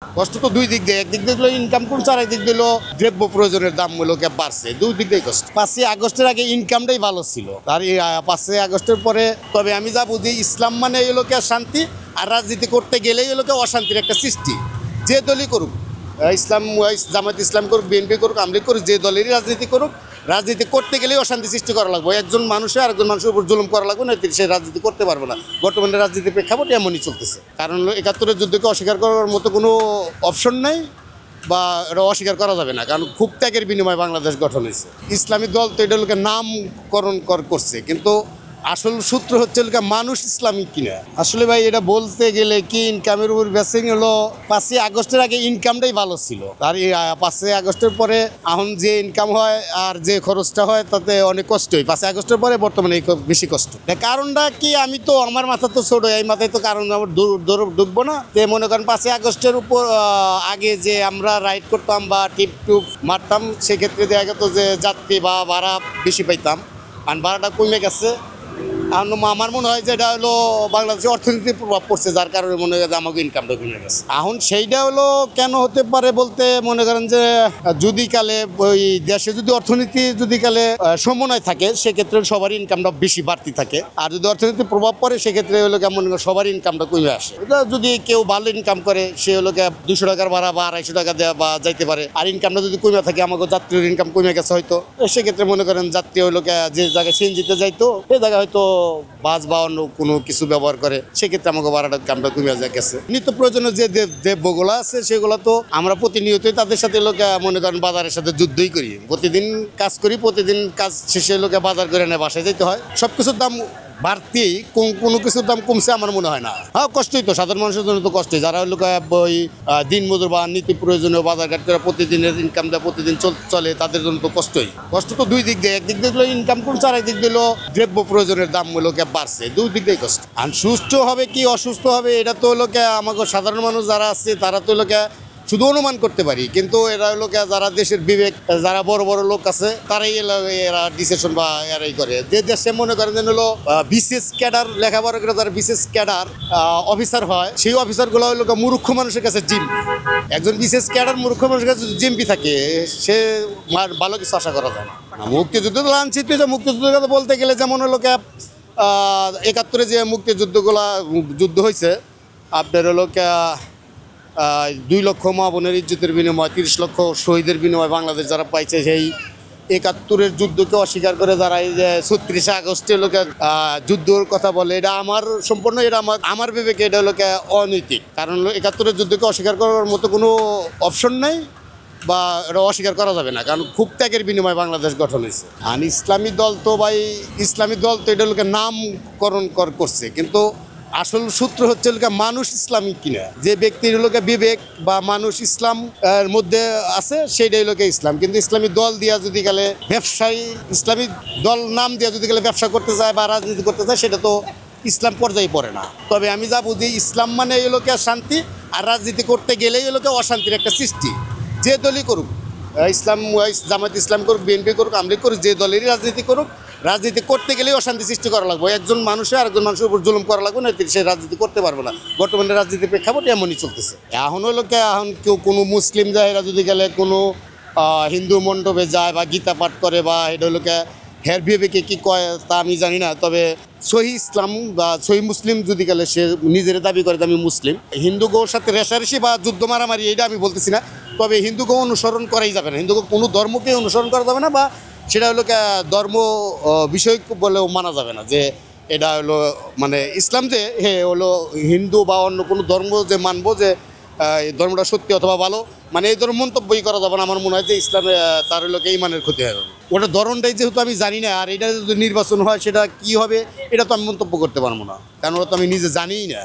কষ্ট তো দুই দিক দিয়ে, একদিক দিয়ে হলো ইনকাম কমছে আর একদিক দিয়ে হলো দ্রব্য প্রয়োজনের দাম মূলকে বাড়ছে, দুই দিক দিয়ে কষ্ট। 5ই আগস্টের আগে ইনকামটাই ভালো ছিল, আর এই 5ই আগস্টের পরে তবে আমি যা বুঝি ইসলাম মানে এই লোকে শান্তি, আর রাজনীতি করতে গেলেই এই লোকে অশান্তির একটা সৃষ্টি। যে দলই করুক, ইসলাম জামাত ইসলাম করুক, বিএনপি করুক, আমলিগ করুক, যে দলেরই রাজনীতি করুক, রাজনীতি করতে গেলেই অশান্তি সৃষ্টি করা লাগবে। একজন মানুষের আরেকজন মানুষের উপর জুলুম করা লাগবে না, সে রাজনীতি করতে পারবে না। বর্তমানে রাজনীতির প্রেক্ষাপট এমনই চলতেছে। কারণ 71-এর যুদ্ধকে অস্বীকার করার মতো কোনো অপশন নেই, বা এটা অস্বীকার করা যাবে না, কারণ খুব ত্যাগের বিনিময়ে বাংলাদেশ গঠন হয়েছে। ইসলামী দল তো এটা লোকে নামকরণ করছে, কিন্তু আসল সূত্র হচ্ছে মানুষ ইসলামিক কিনা। আসলে ভাই এটা বলতে গেলে কি, ইনকামের উপর বেসিং হলো 5ই আগস্টের আগে ইনকামটাই ভালো ছিল, আর এই 5ই আগস্টের পরে এখন যে ইনকাম হয় আর যে খরচটা হয় তাতে অনেক কষ্টই। 5ই আগস্টের পরে বর্তমানে বেশি কষ্ট। কারণটা কি, আমি তো আমার মাথা তো ছোট, এই মাথায় তো কারণ আমার ঢুকবো না। তো মনে করেন 5ই আগস্টের উপর আগে যে আমরা রাইড করতাম বা টিপ টুপ মারতাম, সেক্ষেত্রে দেখা যেত যে যাত্রী বা ভাড়া বেশি পাইতাম, আর ভাড়াটা কমে গেছে। আমার মনে হয় যে এটা হলো বাংলাদেশের অর্থনীতির প্রভাব পড়ছে, যার কারণে মনে হয় যে আমাকে ইনকামটা কমে গেছে। এখন সেইটা হলো কেন হতে পারে বলতে, মনে করেন যে যদি কালে ওই দেশে যদি অর্থনীতি যদি কালে সমন্বয় থাকে, সেক্ষেত্রে সবারই ইনকামটা বেশি বাড়তি থাকে। আর যদি অর্থনীতির প্রভাব পড়ে, সেক্ষেত্রে হলো কেমন সবারই ইনকামটা কমে আসে। এটা যদি কেউ ভালো ইনকাম করে, সে হলো 200 টাকার ভাড়া বা 250 টাকা দেওয়া বা যাইতে পারে। আর ইনকামটা যদি কমে থাকে, আমাকে যাত্রীর ইনকাম কমে গেছে হয়তো, সেক্ষেত্রে মনে করেন যাত্রী হলো যে জায়গায় সিএনজিতে যাইতো, সেই জায়গায় হয়তো বাস বা অন্য কোনো কিছু ব্যবহার করে, সেক্ষেত্রে আমাকে ভাড়াটার কামটা কমে গেছে। নিত্য প্রয়োজনীয় যে দ্রব্যগুলো আছে, সেগুলো তো আমরা প্রতিনিয়তই তাদের সাথে লোকে মনে করেন বাজারের সাথে যুদ্ধই করি। প্রতিদিন কাজ করি, প্রতিদিন কাজ শেষে লোকে বাজার করে নেয়, বাসায় যেতে হয়। সব কিছুর দাম বাড়তি, কোনো কিছুর দাম কমছে আমার মনে হয় না। হ্যাঁ, কষ্টই তো, সাধারণ মানুষের জন্য তো কষ্টই। যারা হলো ওই দিন মজুর বা নিত্য প্রয়োজনীয় বাজার ঘাট করে প্রতিদিনের ইনকাম দেয়, প্রতিদিন চলে, তাদের জন্য তো কষ্টই। কষ্ট তো দুই দিক দিয়ে, একদিক দিয়ে হলো ইনকাম কমছে আর একদিক দিয়ে হলো দ্রব্য প্রয়োজনের দাম মূলকে বাড়ছে, দুই দিক দিয়ে কষ্ট। আর সুস্থ হবে কি অসুস্থ হবে, এটা তো হলো আমাকে সাধারণ মানুষ যারা আছে তারা তো হলো শুধু অনুমান করতে পারি, কিন্তু এরা হলো যারা দেশের বিবেক, যারা বড় বড় লোক আছে, তারাই এরা ডিসিশন বা এরাই করে। যে দেশে মনে করেন যে হলো বিশেষ ক্যাডার, লেখাপড়া করে যারা বিশেষ ক্যাডার অফিসার হয়, সেই অফিসারগুলো হলো মূর্খ মানুষের কাছে জিম্পি। একজন বিশেষ ক্যাডার মূর্খ মানুষের কাছে জিম্পি থাকে, সে ভালো কিছু আশা করা যায় না। মুক্তিযুদ্ধ তো লাঞ্ছিত, মুক্তিযুদ্ধের কথা বলতে গেলে যেমন হলো 71-এ যে মুক্তিযুদ্ধগুলা যুদ্ধ হয়েছে, আপনার হলো 2 লক্ষ মা বোনের ইজ্জতের বিনিময়, 30 লক্ষ শহীদের বিনিময় বাংলাদেশ যারা পাইছে, সেই 71-এর যুদ্ধকে অস্বীকার করে যারা এই যে 36 আগস্টে লোকে যুদ্ধর কথা বলে, এটা আমার সম্পূর্ণ, এটা আমার বিবেকে এটা হলো অনৈতিক। কারণ 71-এর যুদ্ধকে অস্বীকার করার মতো কোনো অপশন নেই, বা এটা অস্বীকার করা যাবে না, কারণ খুব ত্যাগের বিনিময়ে বাংলাদেশ গঠন হয়েছে। আর ইসলামী দল তো এটা লোকে নামকরণ করছে, কিন্তু আসল সূত্র হচ্ছে মানুষ ইসলামিক কিনা। যে ব্যক্তির লোকে বিবেক বা মানুষ ইসলাম এর মধ্যে আছে, সেইটাই লোকে ইসলাম। কিন্তু ইসলামী দল দিয়া যদি গেলে ব্যবসায়ী, ইসলামী দল নাম দিয়া যদি গেলে ব্যবসা করতে চায় বা রাজনীতি করতে চায়, সেটা তো ইসলাম পর্যায়ে পড়ে না। তবে আমি যা বুঝি ইসলাম মানে এই লোকে শান্তি, আর রাজনীতি করতে গেলেই এই লোকে অশান্তির একটা সৃষ্টি। যে দলই করুক, জামাত ইসলাম করুক, বিএনপি করুক, আমলিগ করুক, যে দলেরই রাজনীতি করুক, রাজনীতি করতে গেলেই অশান্তি সৃষ্টি করা লাগবে। একজন মানুষের আরেকজন মানুষের উপর জুলুম করা লাগবে না, সে রাজনীতি করতে পারবে না। বর্তমানে রাজনীতির প্রেক্ষাপট এমনই চলতেছে। এখন হলো এখন কেউ কোনো মুসলিম যায়, এরা যদি গেলে কোনো হিন্দু মণ্ডপে যায় বা গীতা পাঠ করে, বা এটা হলো হের বিবেকে কী কয় তা আমি জানি না। তবে সহি ইসলাম বা সহি মুসলিম যদি গেলে সে নিজের দাবি করে যে আমি মুসলিম, হিন্দুগোর সাথে রেশারেশি বা যুদ্ধ মারামারি, এটা আমি বলতেছি না। তবে হিন্দুকে অনুসরণ করাই যাবে না, হিন্দুকে কোনো ধর্মকে অনুসরণ করা যাবে না, বা সেটা হলো ধর্ম বিষয়ক বলেও মানা যাবে না, যে এটা হলো মানে ইসলাম যে হলো হিন্দু বা অন্য কোনো ধর্ম যে মানবো যে এই ধর্মটা সত্যি অথবা ভালো, মানে এই ধরনের মন্তব্যই করা যাবে না। আমার মনে হয় যে ইসলামে তার হলো ইমানের ক্ষতি হবে। ওটা ধরনটাই যেহেতু আমি জানি না, আর এটা যদি নির্বাচন হয় সেটা কি হবে, এটা তো আমি মন্তব্য করতে পারবো না, কারণ ওটা তো আমি নিজে জানিই না।